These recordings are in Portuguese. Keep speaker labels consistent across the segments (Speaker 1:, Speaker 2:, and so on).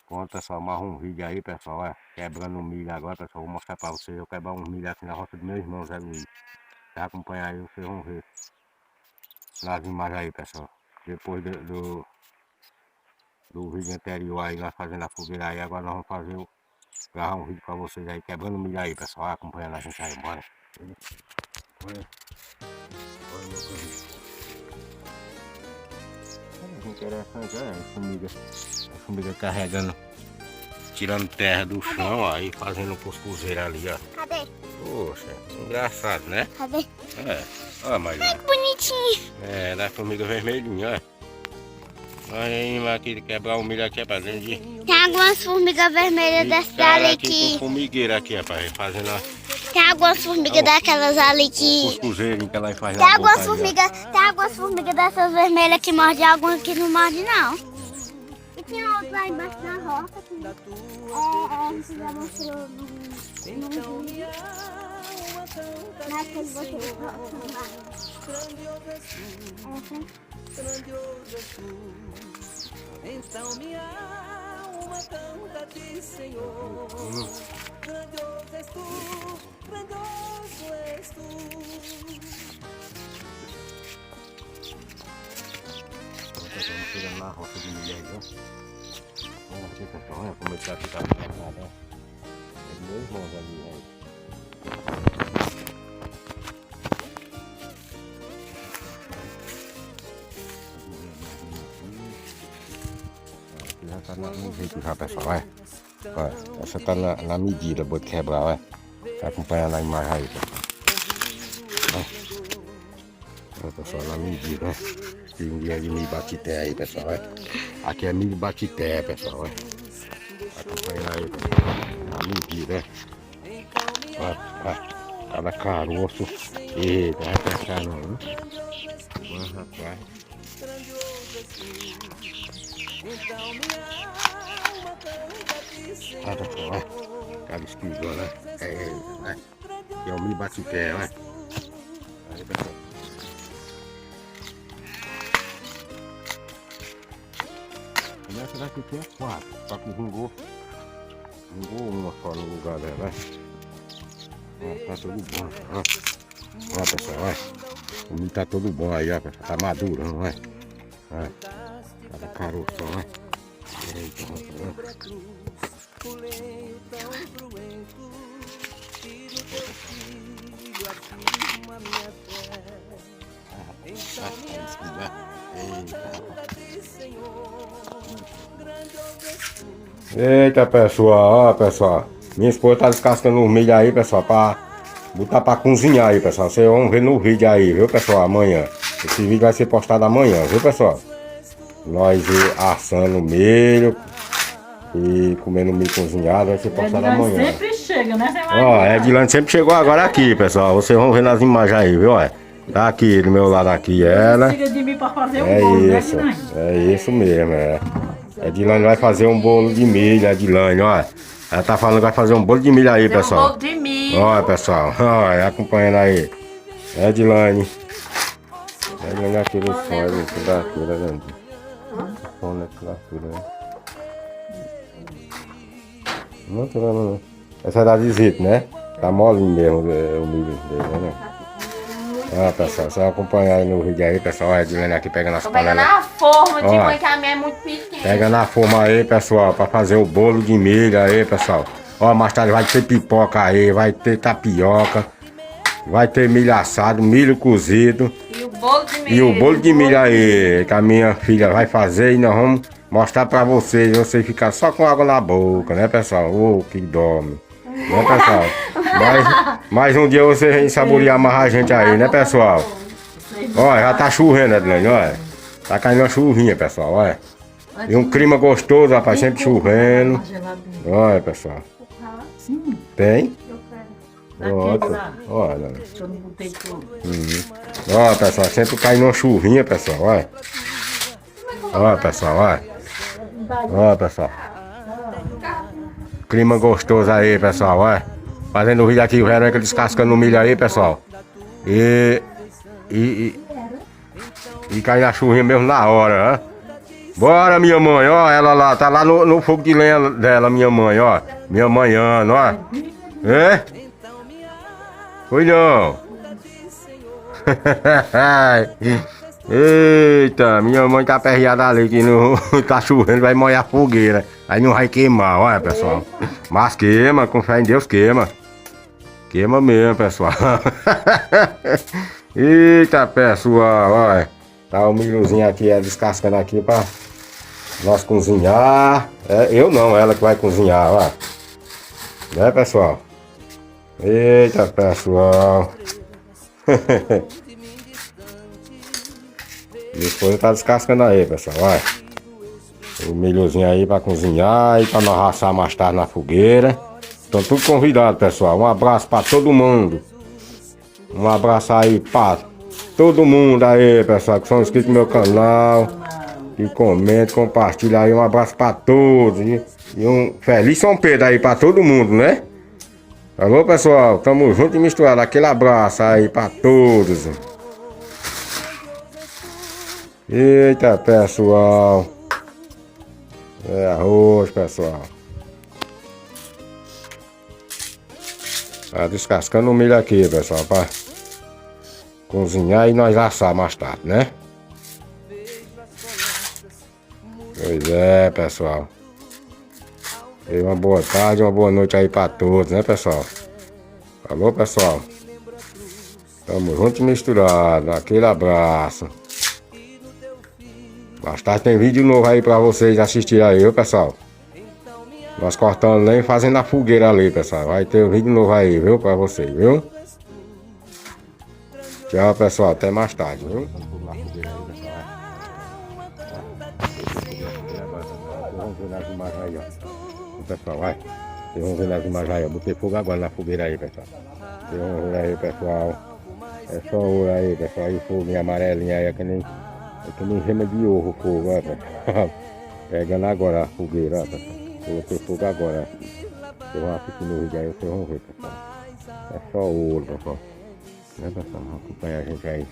Speaker 1: Pronto, pessoal, mais um vídeo aí, pessoal, quebrando o milho agora, pessoal, vou mostrar pra vocês, eu quebrar um milho aqui na roça do meu irmão, Zé Luiz. Vai acompanhar aí, vocês vão ver nas imagens aí, pessoal. Depois do vídeo anterior aí, nós fazendo a fogueira aí, agora nós vamos fazer gravar um vídeo pra vocês aí, quebrando o milho aí, pessoal, vai acompanhando a gente aí, bora. Olha meu carrinho. Interessante, a formiga carregando, tirando terra do chão, ó, e fazendo um cuscuzeiro ali, ó.
Speaker 2: Cadê?
Speaker 1: Poxa, engraçado, né?
Speaker 2: Cadê?
Speaker 1: Olha mais.
Speaker 2: Ai, que bonitinho.
Speaker 1: Da formiga vermelhinha, ó. Olha aí, mas aqui quebrar o milho aqui, rapaz.
Speaker 2: Tem algumas formigas vermelhas dessas ali que...
Speaker 1: Com formigueira aqui, rapaz, fazendo a...
Speaker 2: Tem algumas formigas daquelas ali que...
Speaker 1: cuscuzeirinho que ela faz
Speaker 2: Tem
Speaker 1: na
Speaker 2: algumas
Speaker 1: boca
Speaker 2: formigas, tem algumas formigas dessas vermelhas que mordem, algumas que não mordem não. E tem outras lá embaixo na roça que... a gente já mostrou no vídeo. Naquele vocês gostam lá.
Speaker 3: Então minha alma canta de Senhor. Grandioso és tu, grandioso és tu.
Speaker 1: Estamos chegando na roça de milho aí, ó. Olha aqui, pessoal, olha como ele tá aqui, tá nada, ó. É meus irmãos ali, ó. Já tá no jeito já, pessoal, olha. Essa tá na medida, vou quebrar, olha. Tá acompanhando a imagem aí, pessoal. Olha, pessoal, na medida, ó. Tem um dia de milho batité aí, pessoal, olha. Aqui é milho batité, pessoal, olha. Tá acompanhando aí, pessoal. Na medida, olha. Cada caroço. Eita, vai fechar não, né? Mas, rapaz. Olha, pessoal, olha. Cada espigão, né? Olha. Aqui é o milho batité, olha. Aí, pessoal. Essa daqui tinha 4, só que vingou uma só no lugar dela, né? Ó, tá tudo bom, ó. Ó, pessoal, ó. O milho tá todo bom aí, ó, pessoal. Tá madurão, ó. Ó. Cada caroço, ó. Eita, ó. Eita, pessoal, ó, pessoal. Minha esposa tá descascando os milho aí, pessoal, pra botar pra cozinhar aí, pessoal. Vocês vão ver no vídeo aí, viu, pessoal, amanhã. Esse vídeo vai ser postado amanhã, viu, pessoal? Nós assando milho e comendo milho cozinhado, vai ser postado amanhã.
Speaker 4: Sempre chega, né?
Speaker 1: Ó, Edilane sempre chegou agora aqui, pessoal. Vocês vão ver nas imagens aí, viu, ó. Tá aqui, do meu lado aqui, ela.
Speaker 4: De mim pra fazer um bolo, né, Edilane?
Speaker 1: É isso mesmo, Edilane vai fazer um bolo de milho, Edilane, ó. Ela tá falando que vai fazer um bolo de milho aí, pessoal.
Speaker 4: Um bolo de milho.
Speaker 1: Ó, pessoal, ó, acompanhando aí. Edilane. Edilane aqui no som, ele da altura, né? O som da altura, né? Não tô vendo, não. Essa é da visita, né? Tá molinho mesmo o milho dele, né? Ó, pessoal, você vai acompanhar aí no vídeo aí, pessoal. A Edilane aqui pegando as panelas.
Speaker 4: Pegando a forma de mãe, que a minha é muito pequena.
Speaker 1: Pega na forma aí, pessoal, pra fazer o bolo de milho aí, pessoal. Ó, mais tarde vai ter pipoca aí, vai ter tapioca, vai ter milho assado, milho cozido.
Speaker 4: E o bolo de milho.
Speaker 1: E o bolo de milho aí, que a minha filha vai fazer e nós vamos mostrar pra vocês. Vocês ficar só com água na boca, né, pessoal? Ô, que dorme. Né, pessoal? Mais um dia vocês vêm saborear mais a gente aí, né, pessoal? Olha, já tá chovendo, Edilane, olha. Tá caindo uma chuvinha, pessoal, olha. E um clima gostoso, rapaz, sempre chovendo. Olha, pessoal. Tem? Olha. Olha, pessoal, sempre caindo uma chuvinha, pessoal, olha. Olha, pessoal, olha. Olha, pessoal. Clima gostoso aí, pessoal, olha. Fazendo o vídeo aqui, o Verônica descascando o milho aí, pessoal. E cai na chuvinha mesmo na hora, né? Bora, minha mãe, ó, ela lá, tá lá no fogo de lenha dela, minha mãe, ó. Minha manhã, ó. É? Foi não. Eita, minha mãe tá perreada ali que não tá chovendo, vai molhar a fogueira. Aí não vai queimar, olha pessoal. Mas queima, com fé em Deus queima. Queima mesmo, pessoal. Eita, pessoal, olha. Tá o milhozinho aqui, descascando aqui pra nós cozinhar. É, eu não, ela que vai cozinhar, ó. Né, pessoal? Eita, pessoal. E o forno tá descascando aí, pessoal, olha. O milhozinho aí pra cozinhar e pra nós assar mais tarde na fogueira. Estão tudo convidados, pessoal. Um abraço pra todo mundo. Um abraço aí pra todo mundo aí, pessoal, que são inscritos no meu canal. Que comenta, compartilha aí. Um abraço pra todos. E um feliz São Pedro aí pra todo mundo, né? Alô, pessoal, tamo junto e misturado. Aquele abraço aí pra todos. Eita, pessoal. É arroz, pessoal. Tá descascando o milho aqui, pessoal, pra cozinhar e nós assar mais tarde, né? Pois é, pessoal. E uma boa tarde, uma boa noite aí pra todos, né, pessoal? Alô, pessoal. Tamo junto e misturado. Aquele abraço. Mais tarde tem vídeo novo aí pra vocês assistirem aí, viu, pessoal? Nós cortando lenha e fazendo a fogueira ali, pessoal. Vai ter um vídeo novo aí, viu, pra vocês, viu? Tchau, pessoal. Até mais tarde, viu? Vamos ver nas imagens aí, ó. Pessoal, vai. Vocês vão ver nas imagens aí, ó. Botei fogo agora na fogueira aí, pessoal. Vocês vão ver aí, pessoal. É só ouro aí, pessoal. Aí o fogo amarelinho aí, é que nem gema de ovo o fogo, ó, pessoal. Pegando agora a fogueira, ó, pessoal. Coloquei fogo agora. Vocês vão assistir no vídeo aí, vocês vão ver, pessoal. É só ouro, pessoal. Né, pessoal? Acompanha a gente aí.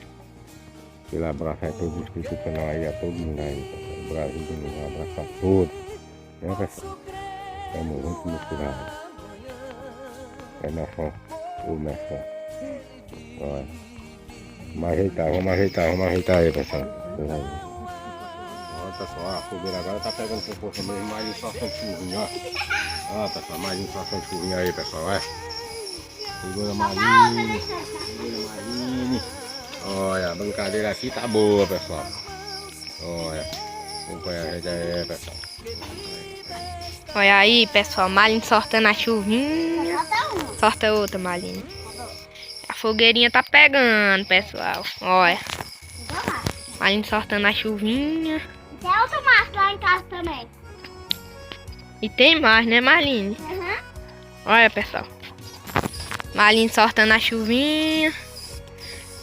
Speaker 1: Aquele abraço aí a todos os inscritos do canal aí, a todo mundo aí, pessoal. Brasil de novo, um abraço a todos. Né, pessoal? Tamo junto misturado. É minha fã. Ô, minha fã. Olha. Vamos ajeitar aí, pessoal. Olha, pessoal, a fogueira agora tá pegando com força mesmo, mais um só chuvinha, ó. Ó, pessoal, mais um só chuvinha aí, pessoal, ó. Segura Marine. Olha, a brincadeira aqui tá boa, pessoal. Olha, acompanha a gente aí, pessoal.
Speaker 5: Olha aí, pessoal, Marine sortando a chuvinha. Sorta outra, Marine. A fogueirinha tá pegando, pessoal. Olha. Marine sortando a chuvinha.
Speaker 2: Tem outro maço lá em casa também.
Speaker 5: E tem mais, né, Marine?
Speaker 2: Uhum.
Speaker 5: Olha, pessoal. Marine sortando a chuvinha.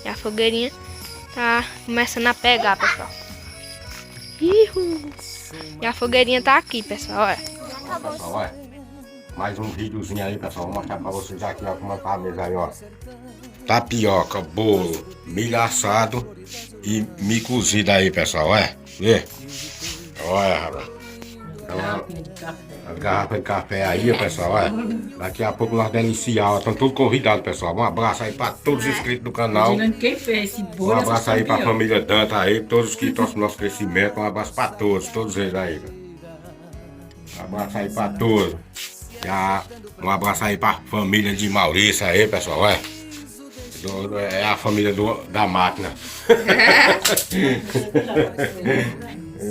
Speaker 5: E a fogueirinha tá começando a pegar, pessoal. E a fogueirinha tá aqui, pessoal, olha.
Speaker 1: Pessoal, olha. Mais um videozinho aí, pessoal. Vou mostrar pra vocês aqui, ó, como tá a mesa aí, ó. Tapioca, bolo, milho assado e milho cozido aí, pessoal, olha. Vê? Olha, rapaz. As garrafas de café aí, pessoal, olha. Daqui a pouco nós deliciar, estão todos convidados, pessoal. Um abraço aí pra todos os inscritos do canal.
Speaker 4: Quem fez esse bolo?
Speaker 1: Um abraço aí pra família Danta aí, todos que torcem nosso crescimento. Um abraço pra todos eles aí. Um abraço aí pra todos. Um abraço aí pra família de Maurício aí, pessoal, olha. É a família da máquina.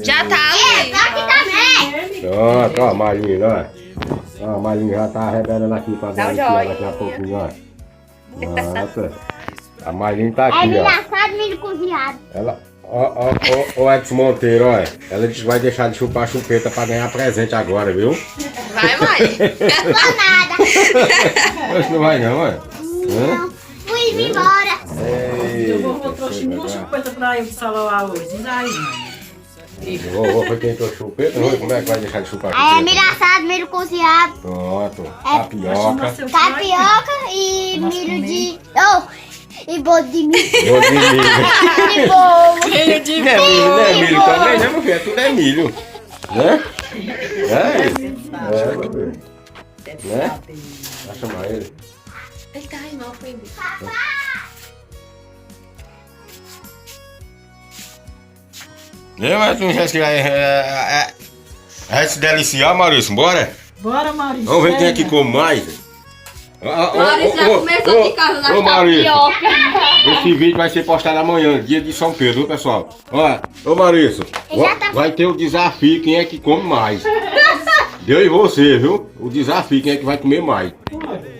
Speaker 5: Já tá,
Speaker 2: Tá aqui também.
Speaker 1: Pronto, ó, a Marina, ó. Ó, a Marina já tá arrebentando aqui pra dar
Speaker 5: joia.
Speaker 1: daqui a pouquinho, ó. Nossa. A Marina tá
Speaker 2: É
Speaker 1: aqui,
Speaker 2: milho
Speaker 1: ó.
Speaker 2: assado, milho cozinhado.
Speaker 1: Ela, ó, Edson Monteiro, ó. Ela vai deixar de chupar a chupeta pra ganhar presente agora, viu?
Speaker 5: vai, Marine.
Speaker 2: Não vou nada.
Speaker 1: Hoje não vai não, ó.
Speaker 2: Não. Fui embora.
Speaker 4: Eu trouxe duas chupetas pra eu salvar hoje. Diz aí, mano.
Speaker 1: Vou foi quem trouxe chupeta, não? Como é que vai deixar de chupar a
Speaker 2: Aí é
Speaker 1: chupeta?
Speaker 2: milho assado, milho cozinhado.
Speaker 1: Pronto, tapioca.
Speaker 2: Tapioca e milho de... Oh, E bolo de milho.
Speaker 1: Bolo de milho.
Speaker 2: E bolo.
Speaker 4: Filho de
Speaker 1: Não é milho também, né, meu filho? Tudo é milho. Né? Meu filho. Né? Vai chamar ele.
Speaker 5: Ele tá aí mal, foi.
Speaker 1: Mas tu já que vai se deliciar, Maurício, bora?
Speaker 4: Bora, Maurício.
Speaker 1: Vamos ver quem é que come mais.
Speaker 5: Maurício já começou de casa nas
Speaker 1: Maurício,
Speaker 5: tapioca.
Speaker 1: esse vídeo vai ser postado amanhã, dia de São Pedro, viu, pessoal? Olha, ô Maurício, vai ter o desafio, quem é que come mais. Eu e você, viu? O desafio, quem é que vai comer mais.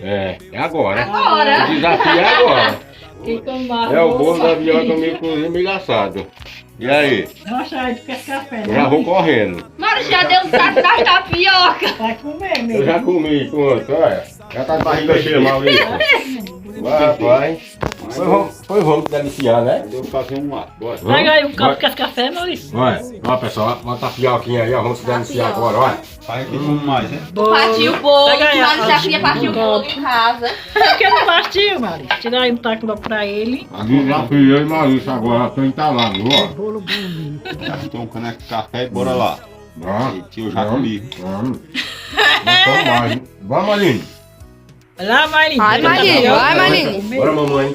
Speaker 1: É agora.
Speaker 5: Agora.
Speaker 1: O desafio é agora.
Speaker 4: Quem come mais?
Speaker 1: É o bolo da viola meio cozido, milho assado. E aí?
Speaker 4: Não achar aí de café,
Speaker 1: Eu já vou correndo.
Speaker 5: Maurício já deu um saco das tapioca.
Speaker 4: Vai comer
Speaker 1: Eu
Speaker 4: mesmo.
Speaker 1: já comi, quanto? Olha. Já tá de barriga cheia, Maurício. Vai. Pois vamos deliciar, né?
Speaker 6: Eu vou fazer um ato, bora.
Speaker 4: Pega aí um copo de café, Maurício.
Speaker 1: Olha, ó pessoal, uma tapioquinha aí, ó, vamos se deliciar agora, olha.
Speaker 6: Aí que come mais, né?
Speaker 5: Partiu o bolo.
Speaker 4: Pega aí,
Speaker 5: Maurício já
Speaker 4: ó,
Speaker 5: queria partir o bolo em casa.
Speaker 4: Por que não partiu, Maurício? Tira aí um taco logo pra ele.
Speaker 1: Desafio eu e Maurício agora, tô entalado, ó.
Speaker 4: Bolo bonito.
Speaker 6: Já tem um caneco de café e bora lá. Eu já comi.
Speaker 1: Vamos. Não come mais, hein? Vamos, Malinho.
Speaker 4: Vai lá, Marinho.
Speaker 5: Vai, Marinho, vai, Marinho.
Speaker 1: Bora, mamãe.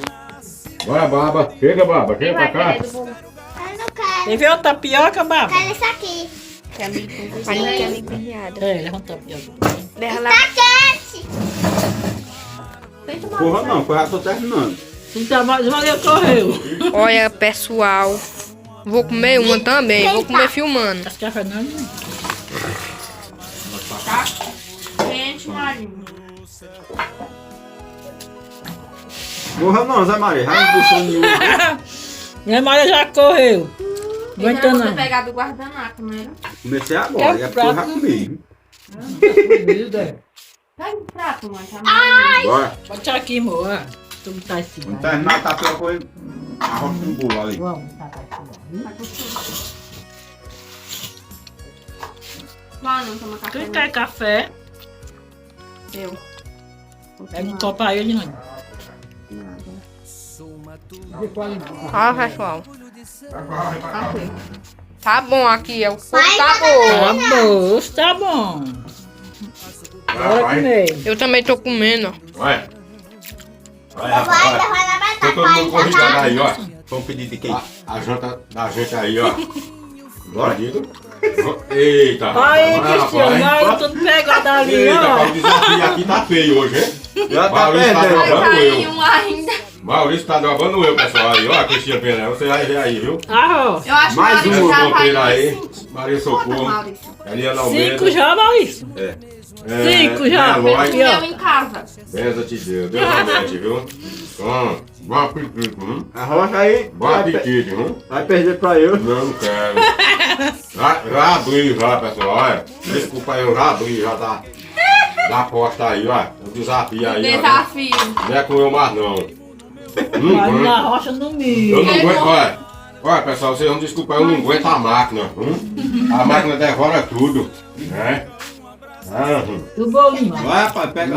Speaker 1: Bora, Baba. Chega, Baba. Chega pra cá.
Speaker 2: Eu não quero.
Speaker 4: Você viu a tapioca, Baba?
Speaker 2: Quero isso aqui.
Speaker 5: Marinho quer limpinhada.
Speaker 4: É, levanta a tapioca.
Speaker 5: Derra lá.
Speaker 2: Tá quente.
Speaker 6: Porra não, foi já tô terminando.
Speaker 4: Então, Maria correu.
Speaker 5: Olha, pessoal. Vou comer uma também. Vou comer filmando.
Speaker 4: Esse café não, não.
Speaker 5: Gente, Marinho.
Speaker 6: Porra não, Zé Maria, já não puxou nenhum.
Speaker 4: Minha Maria já correu. Aguenta não.
Speaker 5: pegar do guardanapo, né?
Speaker 6: Comecei agora, e é porque eu já comi.
Speaker 5: Pega um prato, mãe. Tá
Speaker 6: Bora.
Speaker 4: Bota aqui, amor. Tu botar esse
Speaker 6: Vamos terminar a tapioca com ele. Arroz com bolo ali.
Speaker 4: Vamos botar aqui.
Speaker 5: Mano, toma café.
Speaker 4: Tu quer café?
Speaker 5: Eu.
Speaker 4: Pega um copo aí, não.
Speaker 5: Ó, pessoal. Tá bom aqui, é o fogo tá bom.
Speaker 4: Tá bom, tá bom. Bora comer.
Speaker 5: Eu também tô comendo.
Speaker 1: Vai. Vai,
Speaker 2: Vai,
Speaker 1: rapaz.
Speaker 2: vai na
Speaker 1: Tá todo mundo convidado aí, ó.
Speaker 6: Vamos pedir de quem?
Speaker 1: A janta da gente aí, ó. Bora, Diego. Eita.
Speaker 4: Aí,
Speaker 1: rapaz.
Speaker 4: Cristiano, aí tu pegou dali,
Speaker 1: Eita,
Speaker 4: ó.
Speaker 1: o desafio aqui tá feio hoje, hein?
Speaker 6: Já tá
Speaker 1: Maurício tá
Speaker 6: perdendo.
Speaker 1: dobrando eu.
Speaker 5: um ainda.
Speaker 1: Maurício tá dobrando eu, pessoal. Aí, ó, Cristina Pena, você vai ver aí, viu?
Speaker 4: Ah,
Speaker 5: Eu acho
Speaker 6: Mais
Speaker 5: que o
Speaker 6: um
Speaker 5: Maurício já vai
Speaker 1: ponteiro aí.
Speaker 5: cinco.
Speaker 1: Maria
Speaker 5: Conta,
Speaker 1: Socorro.
Speaker 5: Maurício.
Speaker 1: Eliana Almeida.
Speaker 4: 5 já, Maurício. Cinco já.
Speaker 1: Eloy.
Speaker 4: Aqui, ó.
Speaker 5: Eu em casa.
Speaker 1: Benza-te Deus. Deus promete, viu? Bom apetite, viu?
Speaker 6: Arrocha aí.
Speaker 1: Bom apetite, viu?
Speaker 6: Vai perder pra eu.
Speaker 1: Não quero. Já abri já, pessoal, olha. Desculpa aí, eu já abri, já tá. Da aposta aí, ó. O desafio aí, ó.
Speaker 5: Desafio.
Speaker 1: Não é com eu mais, não.
Speaker 4: Mas na rocha no
Speaker 1: Eu
Speaker 4: milho.
Speaker 1: não aguento, olha. Olha, pessoal, vocês vão desculpar, eu não aguento a máquina. A máquina devora tudo, né?
Speaker 4: Do bolinho.
Speaker 6: Vai, rapaz, pega.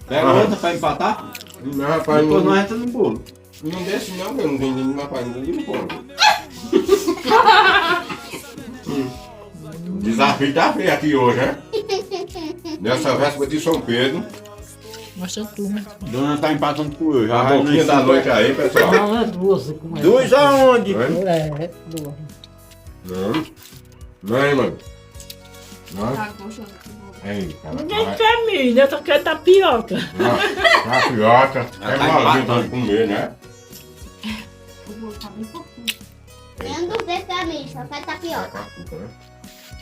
Speaker 6: Pega a outra pra empatar.
Speaker 1: Não, rapaz,
Speaker 6: Depois
Speaker 1: não,
Speaker 6: nós entra no bolo.
Speaker 1: não desce não, eu não tenho ninguém, rapaz, ninguém pode. O desafio tá feio aqui hoje, né? Nessa véspera de São Pedro,
Speaker 4: Mostra tu, né?
Speaker 6: Dona tá empatando com eu.
Speaker 1: a boquinha da noite aí, pessoal.
Speaker 4: Não, é duas. Como é?
Speaker 6: Dois aonde?
Speaker 4: É, duas.
Speaker 1: Não, hein, mano? Não?
Speaker 5: Tá gostoso.
Speaker 1: Ei, cara,
Speaker 4: Ninguém
Speaker 1: vai.
Speaker 4: quer milho, eu só quero tapioca.
Speaker 1: Não, tapioca, é malzinho pra comer, né?
Speaker 5: O bolo tá bem pouquinho.
Speaker 2: Eu não sei pra mim, só quero tapioca.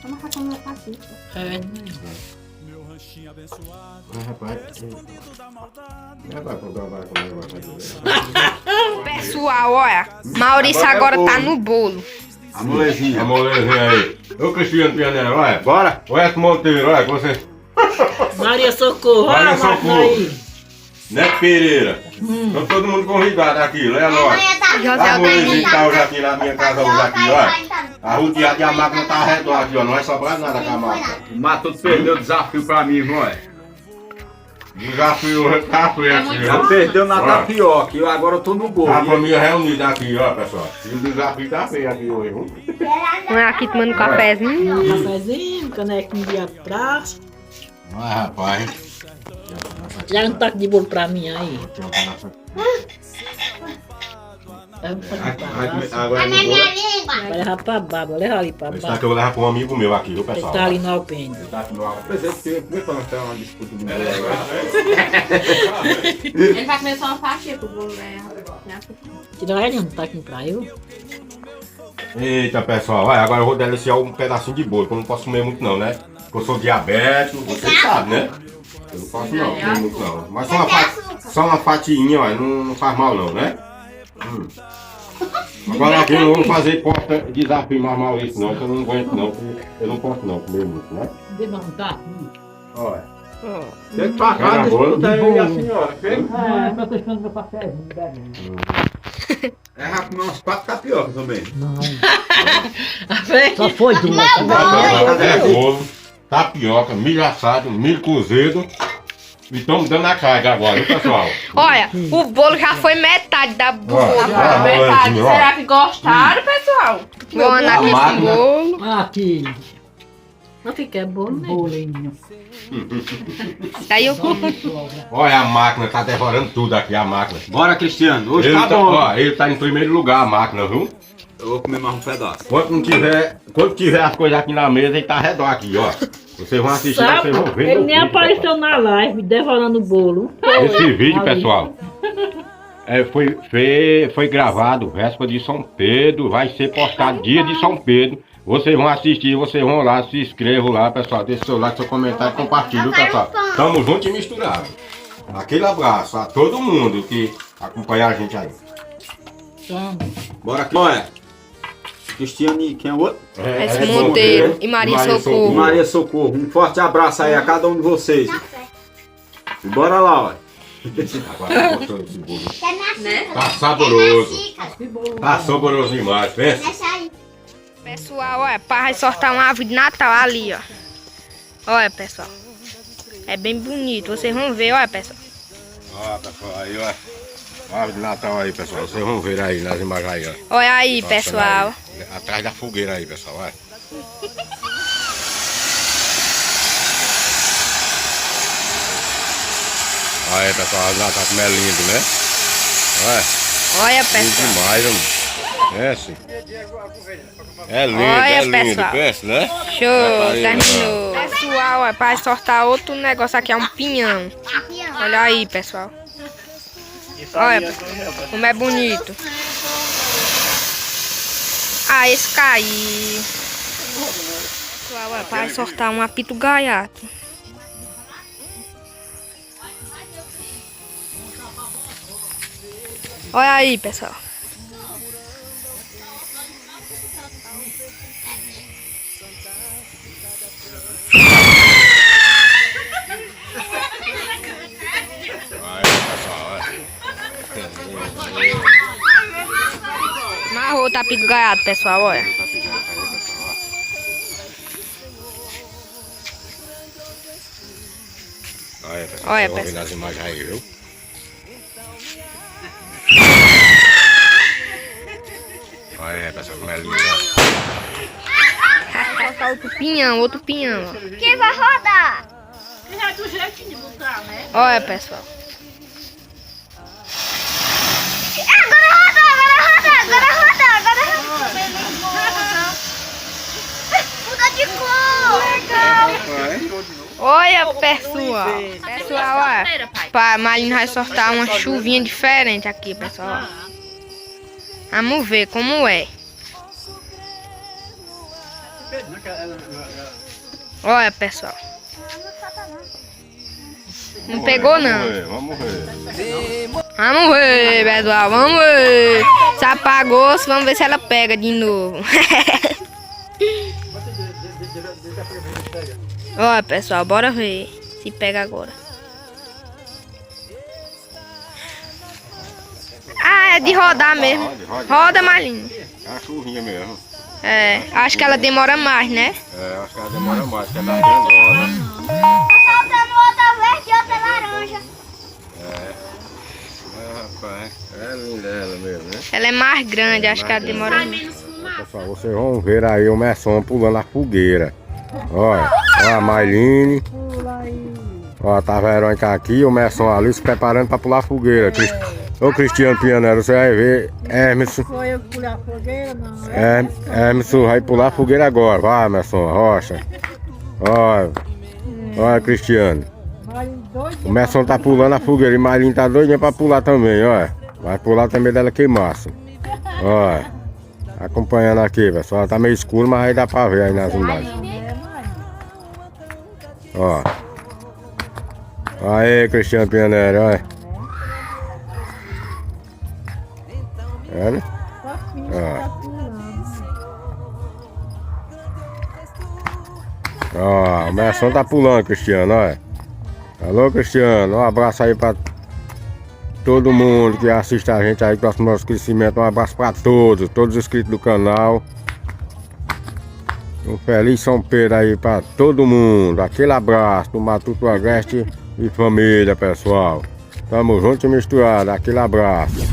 Speaker 5: Toma café no meu café.
Speaker 4: É,
Speaker 1: Rapaz,
Speaker 5: Pessoal, olha. Maurício agora tá no bolo.
Speaker 6: A molezinha.
Speaker 1: a molezinha aí. Ô Cristiano Pianero, olha.
Speaker 6: Bora.
Speaker 1: O Edson Monteiro, olha, você.
Speaker 4: Maria Socorro, olha
Speaker 1: Maria
Speaker 4: a máquina
Speaker 1: Socorro.
Speaker 4: aí.
Speaker 1: Neto Pereira. Estão todo mundo convidado aqui, olha nós.
Speaker 2: Amanhã tá
Speaker 1: A molezinha tá hoje aqui na minha casa, hoje aqui, olha. A roteada e a máquina tá redonda aqui, ó. Não vai sobrar nada com a máquina.
Speaker 6: O Matuto perdeu o desafio pra mim, irmão.
Speaker 1: Desafio tá feio aqui,
Speaker 6: Já
Speaker 1: ó.
Speaker 6: perdeu na
Speaker 1: Ó.
Speaker 6: tapioca e agora eu tô no bolo.
Speaker 1: A família reunida aqui, ó, pessoal. E o desafio tá feio aqui hoje, viu?
Speaker 5: Olha aqui tomando cafezinho.
Speaker 4: Cafezinho, canequinho de abraço.
Speaker 1: Mas, rapaz.
Speaker 4: Já um taco de bolo pra mim aí.
Speaker 6: Agora no bolo.
Speaker 2: língua.
Speaker 4: Vai levar pra baba, leva ali pra
Speaker 1: Esse
Speaker 4: baba.
Speaker 1: daqui eu vou levar pra um amigo meu aqui, viu,
Speaker 4: Ele
Speaker 1: pessoal?
Speaker 4: tá ali no alpendre.
Speaker 1: Tá aqui no ar.
Speaker 6: Presente, como é que nós temos uma disputa de bolo agora?
Speaker 5: Ele vai comer só uma fatia pro bolo, né?
Speaker 4: Tira ele um taquinho pra eu.
Speaker 1: Eita, pessoal, vai, agora eu vou deliciar um pedacinho de bolo, que eu não posso comer muito não, né? Porque eu sou diabético, vocês sabem, né? Eu não posso não, comer muito não. Mas só uma fatiinha, ó, não faz mal não, né? Agora aqui eu não vou fazer porta desafio mais Maurício não, que eu não aguento não, porque eu não posso não comer muito, né?
Speaker 4: Dê pra montar?
Speaker 1: Olha.
Speaker 6: Tem que pagar, disputa aí e a senhora, ok?
Speaker 4: Eu tô esperando meu cafezinho, bebendo.
Speaker 6: É, já comer umas 4 tapiocas também.
Speaker 4: Não. Só foi duas.
Speaker 1: É bolo, tapioca, milho assado, milho cozido. E estamos dando a carga agora, viu, pessoal?
Speaker 5: Olha, o bolo já foi metade da boca.
Speaker 1: Ó,
Speaker 5: Metade.
Speaker 1: ó, ó.
Speaker 5: Será que gostaram, pessoal? Vou andar aqui
Speaker 1: máquina.
Speaker 5: com o bolo.
Speaker 4: Aqui,
Speaker 5: Não fica bom, né?
Speaker 4: bolinho.
Speaker 5: Aí eu
Speaker 1: Olha, a máquina tá devorando tudo aqui, a máquina.
Speaker 6: Bora, Cristiano, hoje
Speaker 1: Ele
Speaker 6: tá bom.
Speaker 1: ó, ele tá em primeiro lugar, a máquina, viu?
Speaker 6: Eu vou comer mais um pedaço.
Speaker 1: Quando tiver as coisas aqui na mesa, ele tá redor aqui, ó. Vocês vão assistir, vocês vão ver.
Speaker 4: Ele
Speaker 1: no
Speaker 4: nem
Speaker 1: vídeo,
Speaker 4: apareceu na live, devorando o bolo.
Speaker 1: pessoal. Esse vídeo,
Speaker 4: Ali.
Speaker 1: pessoal, foi gravado véspera de São Pedro, vai ser postado dia de São Pedro. Vocês vão assistir, vocês vão lá, se inscrevam lá, pessoal. Deixe seu like, seu comentário, compartilhe, viu, pessoal? Tamo junto e misturado. Aquele abraço a todo mundo que acompanha a gente aí.
Speaker 6: Bora aqui. Olha. Cristiano e quem é o outro?
Speaker 5: Esse Monteiro e Maria Socorro.
Speaker 6: Maria Socorro. Um forte abraço aí a cada um de vocês. E bora lá, ó.
Speaker 1: Agora, gostou desse bolo?
Speaker 2: Quer minha xícara?
Speaker 1: Tá saboroso.
Speaker 2: Xícara.
Speaker 1: Tá saboroso demais, pensa.
Speaker 2: Deixa aí.
Speaker 5: Pessoal, olha, vai sortar uma árvore de Natal ali, ó. Olha, pessoal. É bem bonito, vocês vão ver, olha, pessoal.
Speaker 1: Ó, pessoal, aí, ó. Árvore de Natal aí, pessoal. Vocês vão ver aí nas imagens aí, ó.
Speaker 5: Olha aí,
Speaker 1: Nossa,
Speaker 5: pessoal.
Speaker 1: aí, atrás da fogueira aí, pessoal, olha. Aí, pessoal, o Natal como é lindo, né? Olha,
Speaker 5: Olha,
Speaker 1: lindo
Speaker 5: pessoal.
Speaker 1: demais, homem. Pensa. É lindo,
Speaker 5: Olha,
Speaker 1: é lindo,
Speaker 5: pessoal.
Speaker 1: pensa, né?
Speaker 5: Show, terminou. Pessoal, é para sortar outro negócio aqui, é um pinhão.
Speaker 2: Aqui, ó.
Speaker 5: Olha aí, pessoal. Olha como é bonito. Ah, esse caiu. Pessoal, é para sortar um apito gaiato. Olha aí, pessoal.
Speaker 1: Aí, pessoal, olha.
Speaker 5: Marrou o tapito gaiato, pessoal, olha.
Speaker 1: Olha, pessoal,
Speaker 5: Olha,
Speaker 1: vocês vão ver
Speaker 5: pessoal.
Speaker 1: nas imagens aí, viu? Olha, pessoal, como é lindo, ó.
Speaker 5: Vai soltar outro pinhão, outro pinhão, ó.
Speaker 2: Quem vai rodar?
Speaker 5: Olha, pessoal.
Speaker 2: Agora roda, agora roda, agora roda, agora roda. Muda de cor.
Speaker 5: Olha, pessoal. Pessoal, olha. A Marina vai soltar uma chuvinha diferente aqui, pessoal. Vamos ver como é. Olha, pessoal. Não pegou, não.
Speaker 1: Vamos ver.
Speaker 5: Vamos ver, pessoal. Vamos ver. Se apagou, vamos ver se ela pega de novo. Olha, pessoal, bora ver se pega agora. Ah, é de rodar mesmo. Roda, Marlinha.
Speaker 1: É uma chuvinha mesmo.
Speaker 5: É, acho que ela demora mais, né?
Speaker 1: É, acho que ela demora mais, porque ela é grandona.
Speaker 2: Tá faltando outra verde e outra laranja.
Speaker 5: grande, acho que ela demora.
Speaker 1: Pessoal, vocês vão ver aí o Messon pulando a fogueira. Olha, olha a Mailine. Ó, tá a Verônica aqui, o Messon ali se preparando pra pular a fogueira. Ô Cristiano Pianero, você vai ver. Emerson.
Speaker 4: Foi eu que pulei a fogueira, não.
Speaker 1: Emerson vai pular a fogueira agora. Vai, Messon, rocha. Olha. Olha, Cristiano. O Messon tá pulando a fogueira e Mailine tá doidinha pra pular também, olha. Vai pular também dela queimasse. Olha. Acompanhando aqui, pessoal. Tá meio escuro, mas aí dá pra ver aí nas imagens. Ó. Aí, Cristiano Pianero, olha. É, né? Ó, o Messon tá pulando, Cristiano, olha. Alô, Cristiano, um abraço aí pra todo mundo que assiste a gente aí, que gosta do nosso crescimento. Um abraço pra todos os inscritos do canal. Um feliz São Pedro aí pra todo mundo. Aquele abraço do Matuto Agreste e família, pessoal. Tamo junto e misturado, aquele abraço.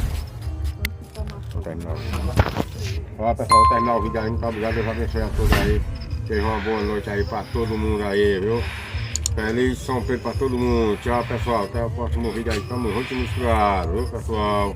Speaker 1: Ó, pessoal, vou terminar o vídeo aí, muito obrigado, Deus abençoe a todos aí. Seja uma boa noite aí pra todo mundo aí, viu? Feliz São Pedro pra todo mundo. Tchau, pessoal. Até o próximo vídeo aí. Tamo junto e misturado, viu, pessoal?